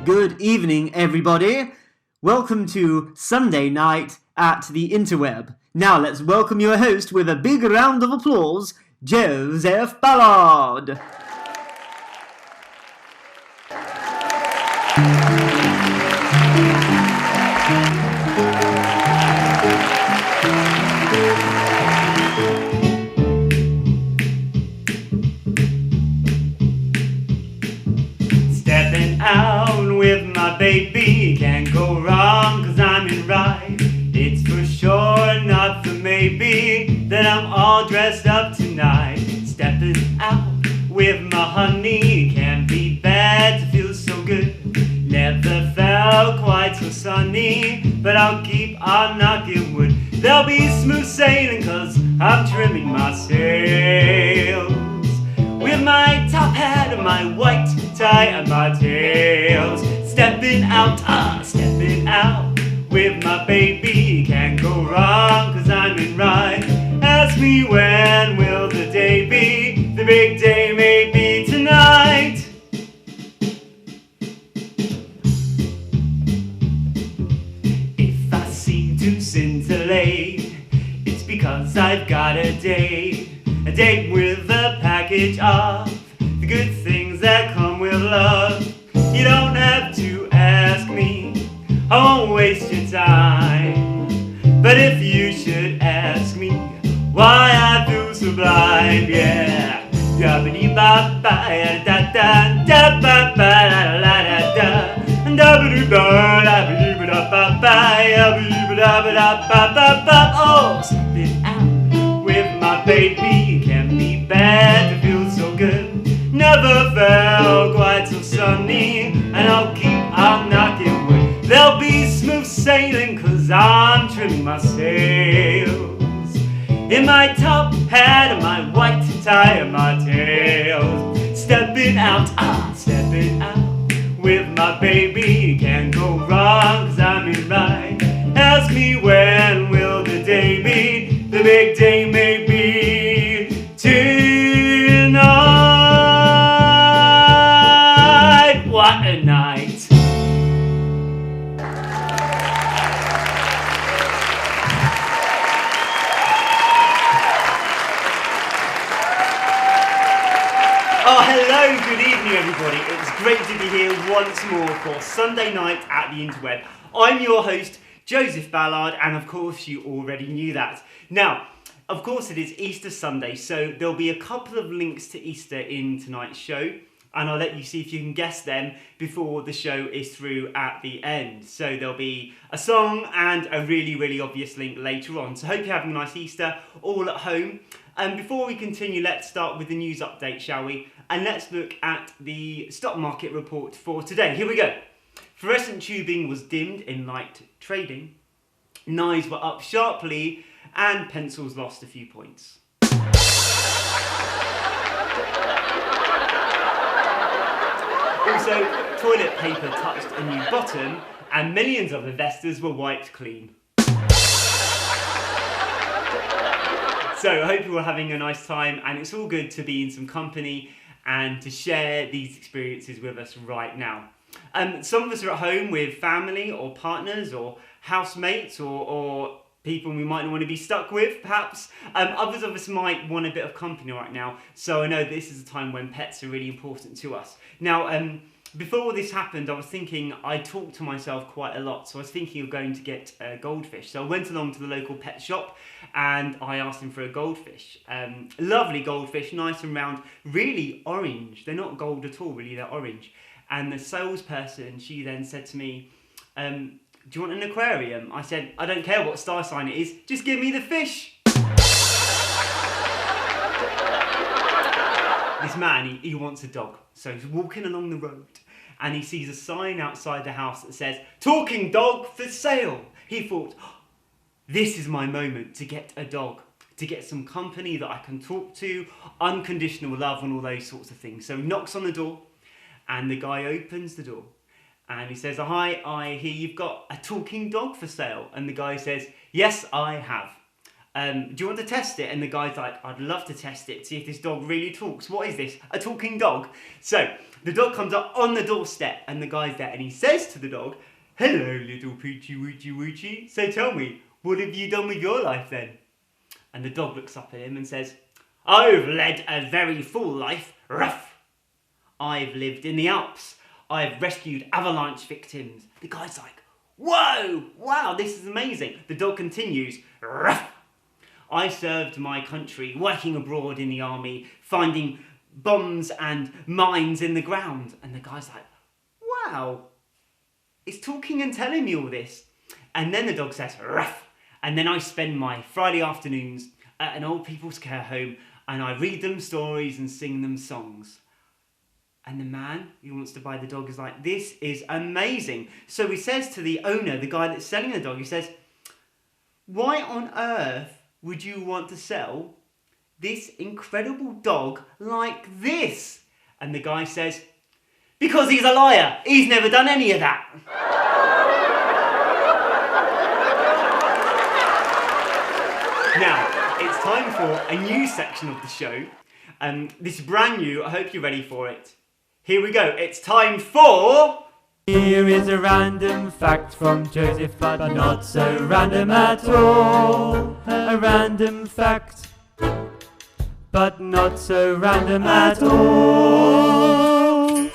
Good evening, everybody. Welcome to Sunday night at the Interweb. Now let's welcome your host with a big round of applause, Joseph Ballard. Stepping out with my baby, can't go wrong cause I'm in right. It's for sure, not for maybe, that I'm all dressed up tonight. Stepping out with my honey, can't be bad to feel so good. Never felt quite so sunny, but I'll keep on knocking wood. There'll be smooth sailing cause I'm trimming my sails. With my top hat and my white tie and my tails. Stepping out with my baby. Can't go wrong cause I'm in right. Ask me when will the day be? The big day may be tonight. If I seem to scintillate, it's because I've got a date with a package of the good things that come with love. You don't have to ask me, I won't waste your time. But if you should ask me why I feel so blind, yeah. Oh, something out with my baby, can be bad to feel so good. Never felt quite so sunny, and I'll keep on knocking wood. There'll be smooth sailing cause I'm trimming my sails. In my top hat and my white tie and my tails. Stepping out with my baby. Can't go wrong cause I'm in right. Ask me when will the day be? The big day may be tonight. What a night. Oh, hello, good evening everybody. It's great to be here once more for Sunday night at the Interweb. I'm your host, Joseph Ballard, and of course you already knew that. Now, of course it is Easter Sunday, so there'll be a couple of links to Easter in tonight's show, and I'll let you see if you can guess them before the show is through at the end. So there'll be a song and a really, really obvious link later on. So hope you're having a nice Easter, all at home. And before we continue, let's start with the news update, shall we? And let's look at the stock market report for today. Here we go. Fluorescent tubing was dimmed in light trading. Knives were up sharply and pencils lost a few points. Also, toilet paper touched a new bottom and millions of investors were wiped clean. So I hope you're all having a nice time, and it's all good to be in some company and to share these experiences with us right now. Some of us are at home with family or partners or housemates or people we might not want to be stuck with, perhaps. Others of us might want a bit of company right now, so I know this is a time when pets are really important to us. Now, before all this happened, I was thinking I talk to myself quite a lot, so I was thinking of going to get a goldfish. So I went along to the local pet shop and I asked him for a goldfish. Lovely goldfish, nice and round, really orange. They're not gold at all, really, they're orange. And the salesperson, she then said to me, do you want an aquarium? I said, I don't care what star sign it is, just give me the fish. This man, he wants a dog. So he's walking along the road and he sees a sign outside the house that says, talking dog for sale. He thought, this is my moment to get a dog, to get some company that I can talk to, unconditional love and all those sorts of things. So he knocks on the door and the guy opens the door and he says, hi, I hear you've got a talking dog for sale. And the guy says, yes, I have. Do you want to test it? And the guy's like, I'd love to test it, see if this dog really talks. What is this? A talking dog? So the dog comes up on the doorstep and the guy's there and he says to the dog, hello, little Poochie Woochie Woochie. So tell me, what have you done with your life then? And the dog looks up at him and says, I've led a very full life, ruff. I've lived in the Alps. I've rescued avalanche victims. The guy's like, whoa, wow, this is amazing. The dog continues, ruff. I served my country, working abroad in the army, finding bombs and mines in the ground. And the guy's like, wow, it's talking and telling me all this. And then the dog says, ruff. And then I spend my Friday afternoons at an old people's care home and I read them stories and sing them songs. And the man who wants to buy the dog is like, this is amazing. So he says to the owner, the guy that's selling the dog, he says, why on earth would you want to sell this incredible dog like this? And the guy says, because he's a liar. He's never done any of that. Now, it's time for a new section of the show. This is brand new. I hope you're ready for it. Here we go. It's time for... Here is a random fact from Joseph, but not so random at all. A random fact, but not so random at all.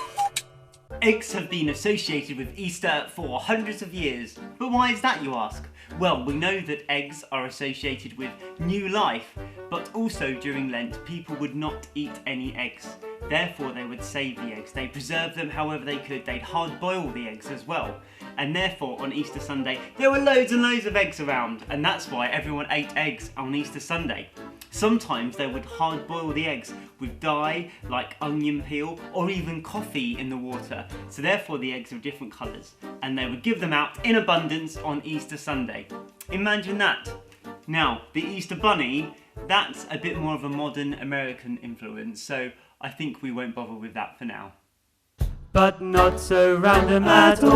Eggs have been associated with Easter for hundreds of years. But why is that, you ask? Well, we know that eggs are associated with new life, but also during Lent, people would not eat any eggs. Therefore, they would save the eggs. They preserved them however they could. They'd hard boil the eggs as well. And therefore, on Easter Sunday, there were loads and loads of eggs around. And that's why everyone ate eggs on Easter Sunday. Sometimes they would hard boil the eggs with dye, like onion peel, or even coffee in the water. So therefore the eggs are of different colours. And they would give them out in abundance on Easter Sunday. Imagine that. Now, the Easter Bunny, that's a bit more of a modern American influence. So I think we won't bother with that for now. But not so random at all.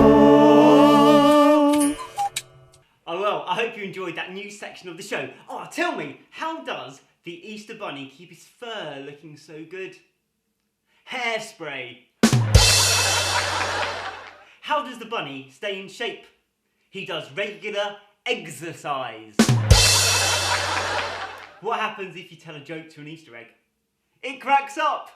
Oh well, I hope you enjoyed that new section of the show. Oh, tell me, how does the Easter Bunny keep his fur looking so good? Hairspray. How does the bunny stay in shape? He does regular exercise. What happens if you tell a joke to an Easter egg? It cracks up.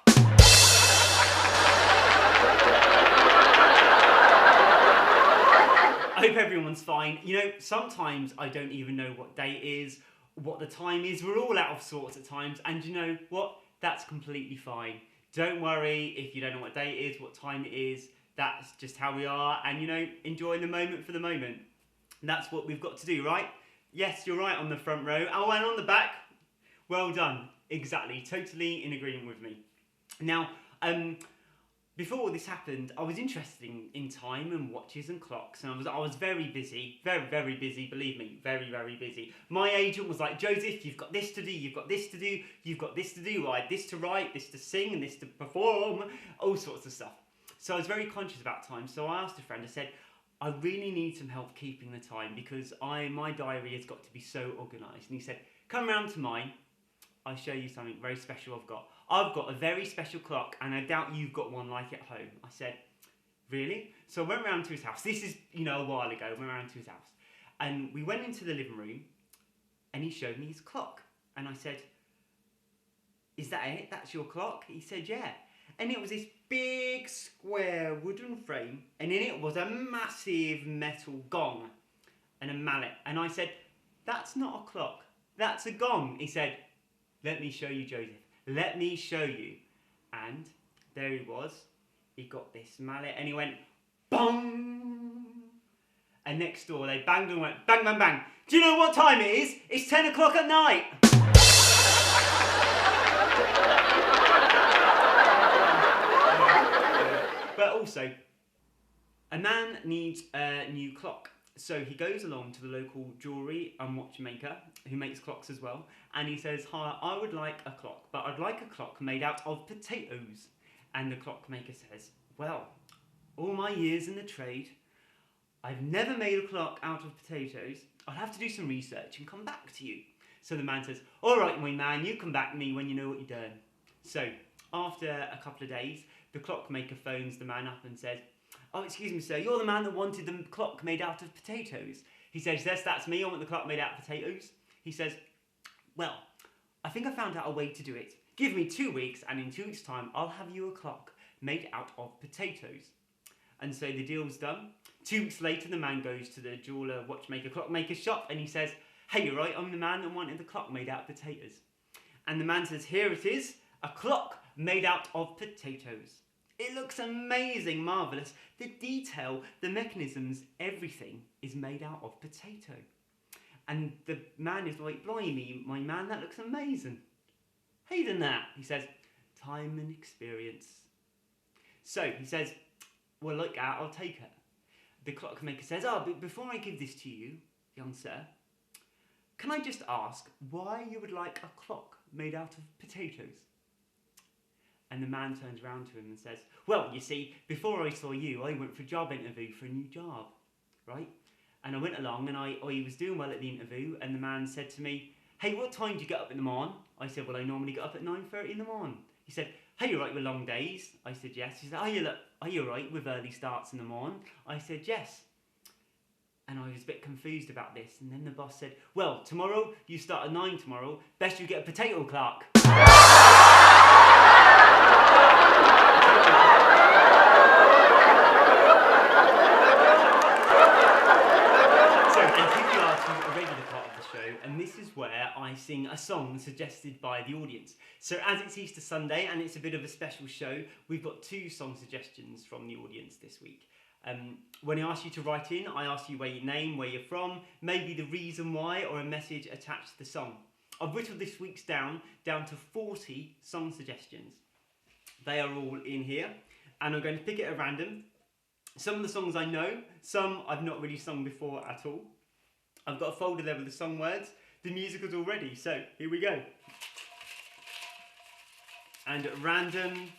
I hope everyone's fine. You know, sometimes I don't even know what day it is, what the time is. We're all out of sorts at times, and you know what? That's completely fine. Don't worry if you don't know what day it is, what time it is. That's just how we are, and you know, enjoy the moment for the moment. And that's what we've got to do, right? Yes, you're right on the front row. Oh, and on the back. Well done. Exactly. Totally in agreement with me. Now, before all this happened, I was interested in time and watches and clocks, and I was very busy, very busy, believe me, very busy. My agent was like, Joseph, you've got this to do, you've got this to do, you've got this to do, right? This to write, this to sing, and this to perform, all sorts of stuff. So I was very conscious about time, so I asked a friend, I said, I really need some help keeping the time because my diary has got to be so organised. And he said, come round to mine, I'll show you something very special I've got. I've got a very special clock and I doubt you've got one like it at home. I said, really? So I went round to his house. This is, you know, a while ago. I went round to his house. And we went into the living room and he showed me his clock. And I said, is that it? That's your clock? He said, yeah. And it was this big square wooden frame and in it was a massive metal gong and a mallet. And I said, that's not a clock. That's a gong. He said, let me show you, Joseph. Let me show you. And there he was. He got this mallet and he went, bong. And next door they banged and went, bang, bang, bang. Do you know what time it is? It's 10 o'clock at night. But also, a man needs a new clock. So he goes along to the local jewellery and watchmaker who makes clocks as well. And he says, hi, I would like a clock, but I'd like a clock made out of potatoes. And the clockmaker says, well, all my years in the trade, I've never made a clock out of potatoes. I'll have to do some research and come back to you. So the man says, all right, my man, you come back to me when you know what you're doing. So after a couple of days, the clockmaker phones the man up and says, oh, excuse me, sir, you're the man that wanted the clock made out of potatoes. He says, yes, that's me, I want the clock made out of potatoes. He says, well, I think I found out a way to do it. Give me 2 weeks, and in 2 weeks' time, I'll have you a clock made out of potatoes. And so the deal's done. 2 weeks later, the man goes to the jeweller, watchmaker, clockmaker shop, and he says, hey, you're right, I'm the man that wanted the clock made out of potatoes. And the man says, here it is, a clock made out of potatoes. It looks amazing, marvellous. The detail, the mechanisms, everything is made out of potato. And the man is like, blimey, my man, that looks amazing. How you done that? He says, time and experience. So he says, well, look, I'll take it. The clockmaker says, oh, but before I give this to you, young sir, can I just ask why you would like a clock made out of potatoes? And the man turns around to him and says, well, you see, before I saw you, I went for a job interview for a new job, right? And I went along and I was doing well at the interview, and the man said to me, hey, what time do you get up in the morning? I said, well, I normally get up at 9:30 in the morning. He said, hey, you're right with long days? I said, yes. He said, are you right with early starts in the morning? I said, yes. And I was a bit confused about this. And then the boss said, well, tomorrow, you start at 9 tomorrow, best you get a potato clock. And this is where I sing a song suggested by the audience. So as it's Easter Sunday and it's a bit of a special show, we've got 2 song suggestions from the audience this week. When I ask you to write in, I ask you where your name, where you're from, maybe the reason why, or a message attached to the song. I've whittled this week's down to 40 song suggestions. They are all in here, and I'm going to pick it at random. Some of the songs I know, some I've not really sung before at all. I've got a folder there with the song words. The musical's all ready, so here we go. And at random,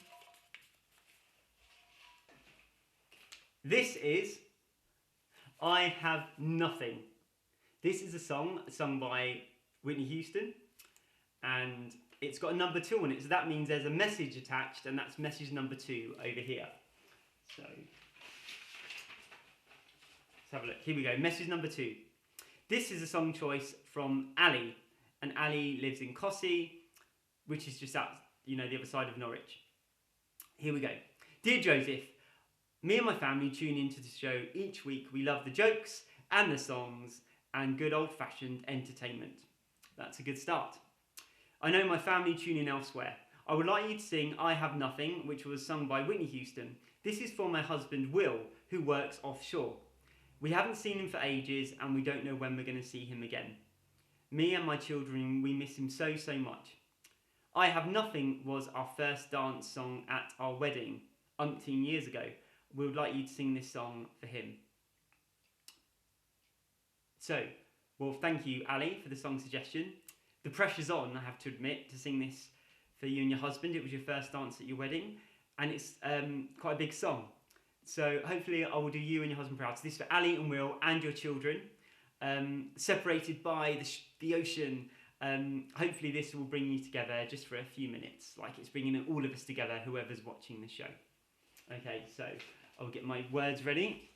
this is I Have Nothing. This is a song sung by Whitney Houston, and it's got a number 2 on it, so that means there's a message attached, and that's message number 2 over here. So let's have a look. Here we go, message number 2. This is a song choice from Ali, and Ali lives in Cossey, which is just out, the other side of Norwich. Here we go. Dear Joseph, me and my family tune into the show each week. We love the jokes and the songs and good old-fashioned entertainment. That's a good start. I know my family tune in elsewhere. I would like you to sing I Have Nothing, which was sung by Whitney Houston. This is for my husband Will, who works offshore. We haven't seen him for ages, and we don't know when we're going to see him again. Me and my children, we miss him so, so much. I Have Nothing was our first dance song at our wedding, umpteen years ago. We would like you to sing this song for him. So, well, thank you, Ali, for the song suggestion. The pressure's on, I have to admit, to sing this for you and your husband. It was your first dance at your wedding, and it's quite a big song. So hopefully I will do you and your husband proud. So this is for Ali and Will and your children, separated by the ocean. Hopefully this will bring you together just for a few minutes, like it's bringing all of us together, whoever's watching the show. Okay, so I'll get my words ready.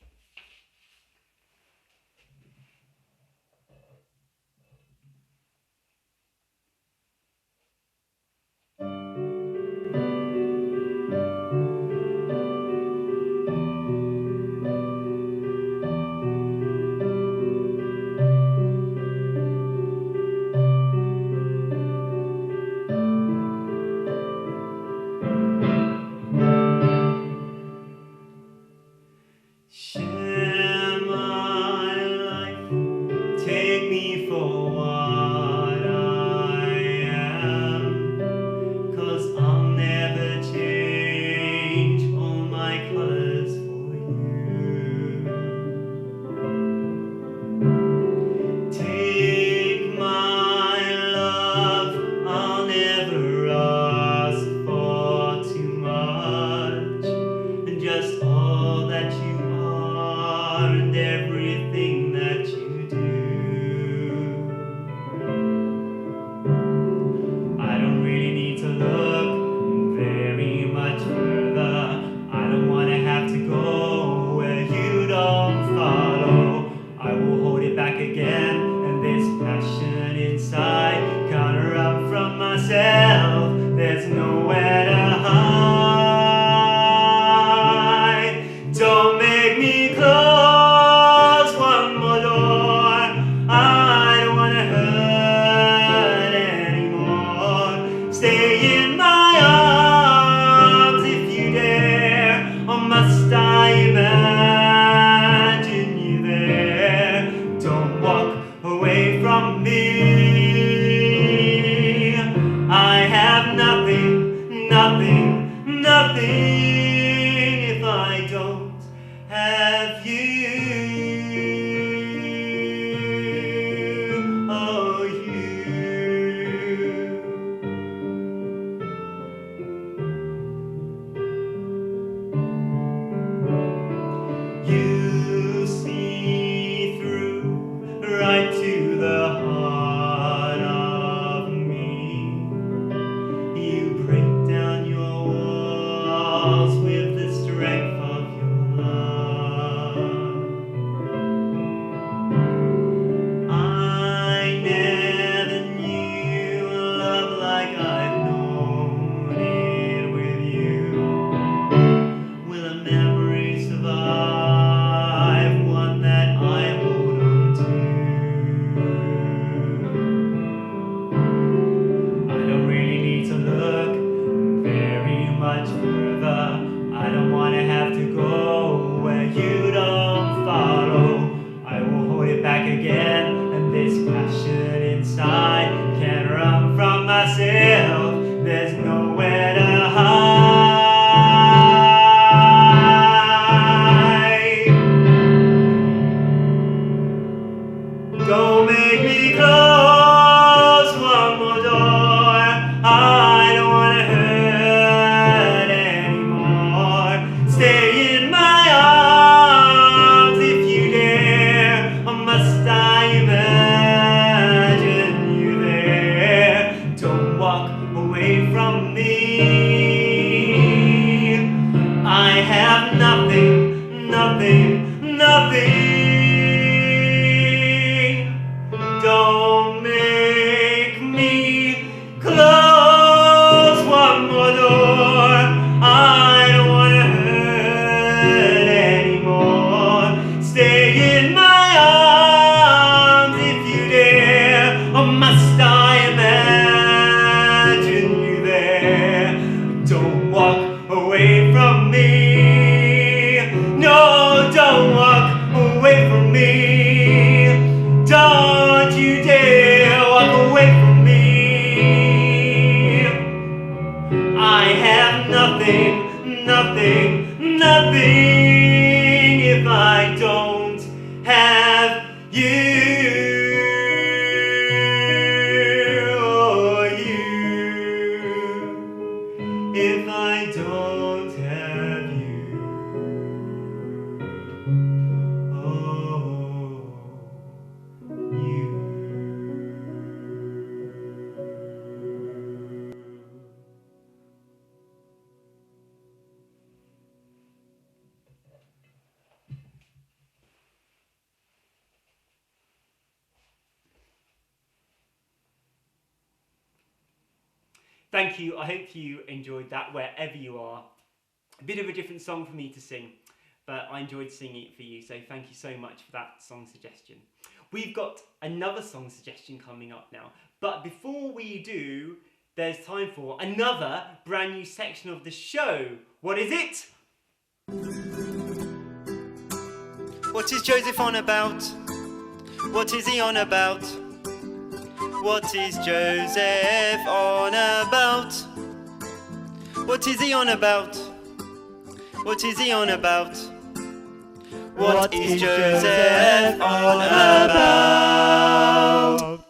Share nowhere to hide. Don't make me close one more door. I don't wanna hurt anymore. Stay in my arms if you dare, or must I imagine you there? Don't walk away from me. I have nothing, nothing, nothing if I don't have you. Oh, you. You see through right to the heart of me. You break down your walls with the strength of your love. I never knew love like I've known it with you. Will a memory survive, one that I hold on to? I don't really need to look very much further. I don't want to have to go where you don't follow. I will hold it back again, and this passion inside can't run from myself. There's nowhere to hide. Don't make me close one more door. I don't wanna hurt anymore. Stay in my arms if you dare, or must I imagine you there? Don't walk away from me. I have nothing, nothing, nothing. Don't make me close one more door. I don't wanna hurt anymore. Stay in my arms if you dare, or must I imagine you there? Don't walk away from me. No, don't walk away from me. Don't you dare walk away from me. I have nothing, nothing, nothing if I don't have you. Oh, you. If I don't have you. Oh, you. Thank you. I hope you enjoyed that wherever you are. A bit of a different song for me to sing, but I enjoyed singing it for you, so thank you so much for that song suggestion. We've got another song suggestion coming up now, but before we do, there's time for another brand new section of the show. What is it? What is Joseph on about? What is he on about? What is Joseph on about? What is he on about? What is he on about? What is Joseph on about?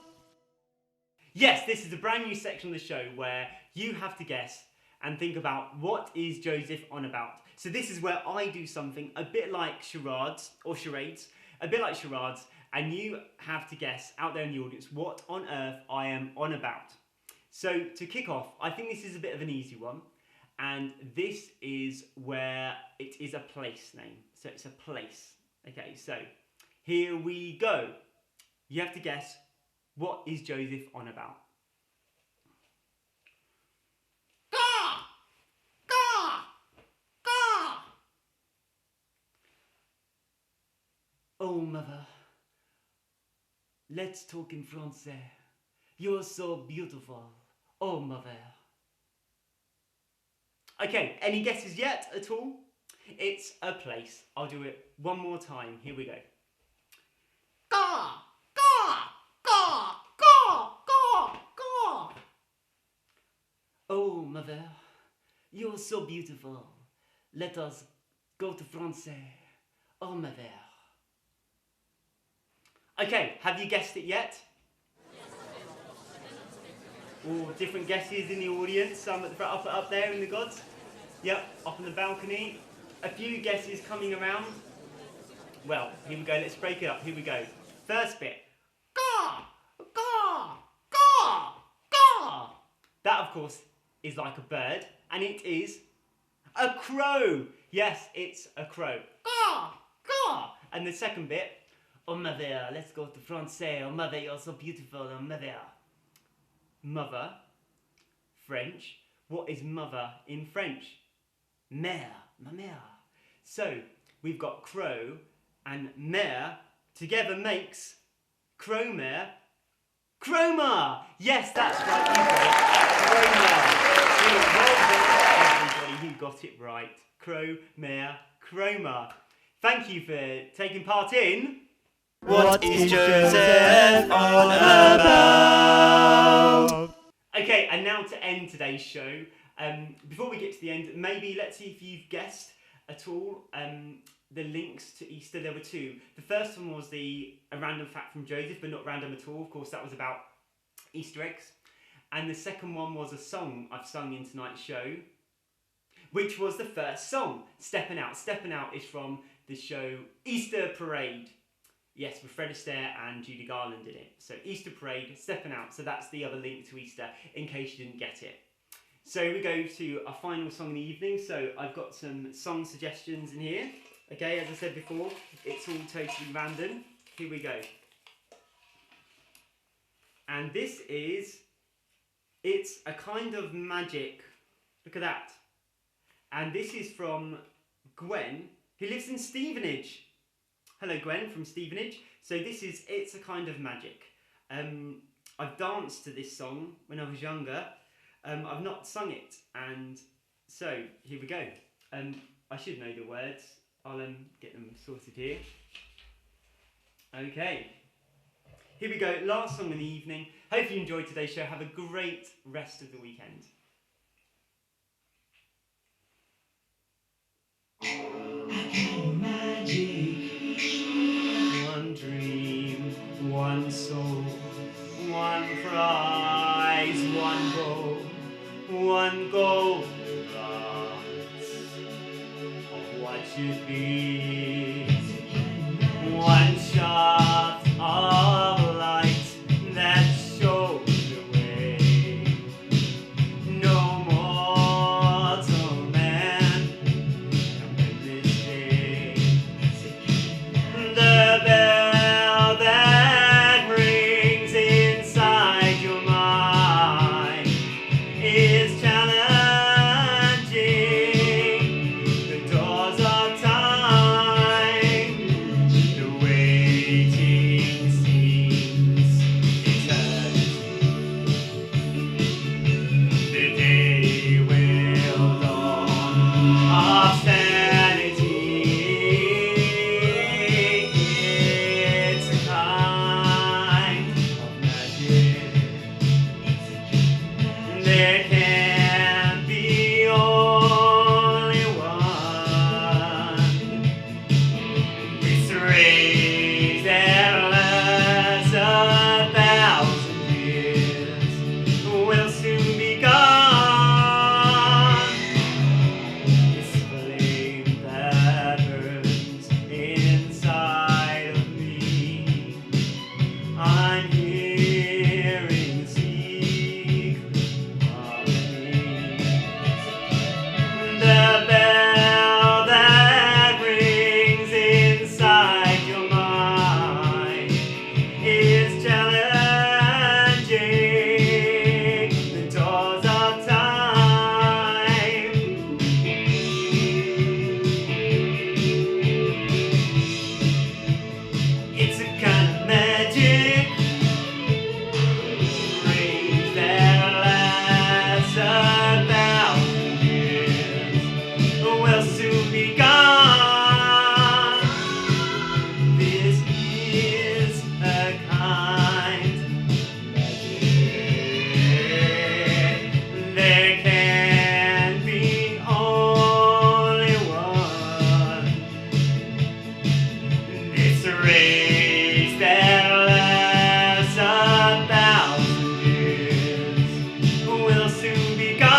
Yes, this is a brand new section of the show where you have to guess and think about what is Joseph on about. So this is where I do something a bit like charades, and you have to guess out there in the audience what on earth I am on about. So to kick off, I think this is a bit of an easy one, and this is where it is a place name. So it's a place. Okay, so here we go. You have to guess, what is Joseph on about? Oh, mother, let's talk in Francais. You're so beautiful. Oh, mother. Okay, any guesses yet at all? It's a place. I'll do it one more time. Here we go. Caw, caw, caw, caw, caw, caw. Oh, mother, you're so beautiful. Let us go to Francais. Oh, mother. Okay, have you guessed it yet? All different guesses in the audience. Some at the front, up there in the gods. Yep, up on the balcony. A few guesses coming around. Well, here we go. Let's break it up. Here we go. First bit. Caw, caw, caw, caw. That, of course, is like a bird, and it is a crow. Yes, it's a crow. Caw, caw. And the second bit. Oh, mother, let's go to Francais. Oh, mother, you're so beautiful. Oh, mother. Mother, French. What is mother in French? Mère, ma mère. So, we've got crow and mère together makes crow-mère, chroma. Yes, that's right, you got it. Chroma. So, well done, everybody who got it right. Crow-mère, chroma. Thank you for taking part in... What is Joseph on about? Okay, and now to end today's show, before we get to the end, maybe let's see if you've guessed at all the links to Easter. There were two. The first one was a random fact from Joseph, but not random at all. Of course, that was about Easter eggs. And the second one was a song I've sung in tonight's show, which was the first song, Steppin' Out. Steppin' Out is from the show Easter Parade. Yes, with Fred Astaire and Judy Garland in it. So Easter Parade, Steppin' Out. So that's the other link to Easter, in case you didn't get it. So we go to our final song in the evening. So I've got some song suggestions in here. Okay, as I said before, it's all totally random. Here we go. And this is, it's a kind of magic. Look at that. And this is from Gwen, who lives in Stevenage. Hello Gwen from Stevenage. So this is It's a Kind of Magic. I've danced to this song when I was younger. I've not sung it, and so here we go. I should know the words. I'll get them sorted here. Okay. Here we go, last song in the evening. Hope you enjoyed today's show. Have a great rest of the weekend. One dream, one soul, one prize, one goal, one goal of what should be, one shaft of light that shows the way. No mortal man can witness day. The bell that rings inside your mind is challenging the doors of time. 1,000 years will soon be gone. This is a kind magic. There can be only one. This race that lasts 1,000 years will soon be gone.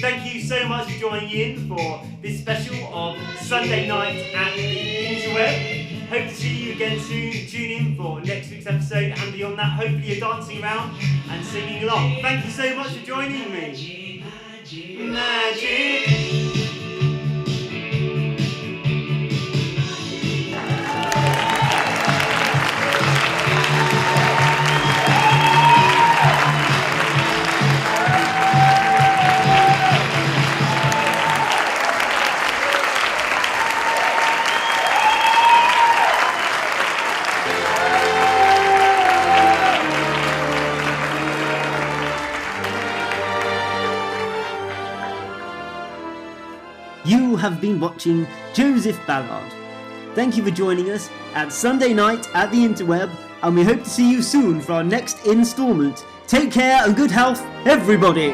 Thank you so much for joining in for this special of Sunday night at the Interweb. Hope to see you again soon. Tune in for next week's episode, and beyond that, hopefully you're dancing around and singing along. Thank you so much for joining me. Magic. You have been watching Joseph Ballard. Thank you for joining us at Sunday night at the Interweb, and we hope to see you soon for our next instalment. Take care and good health, everybody!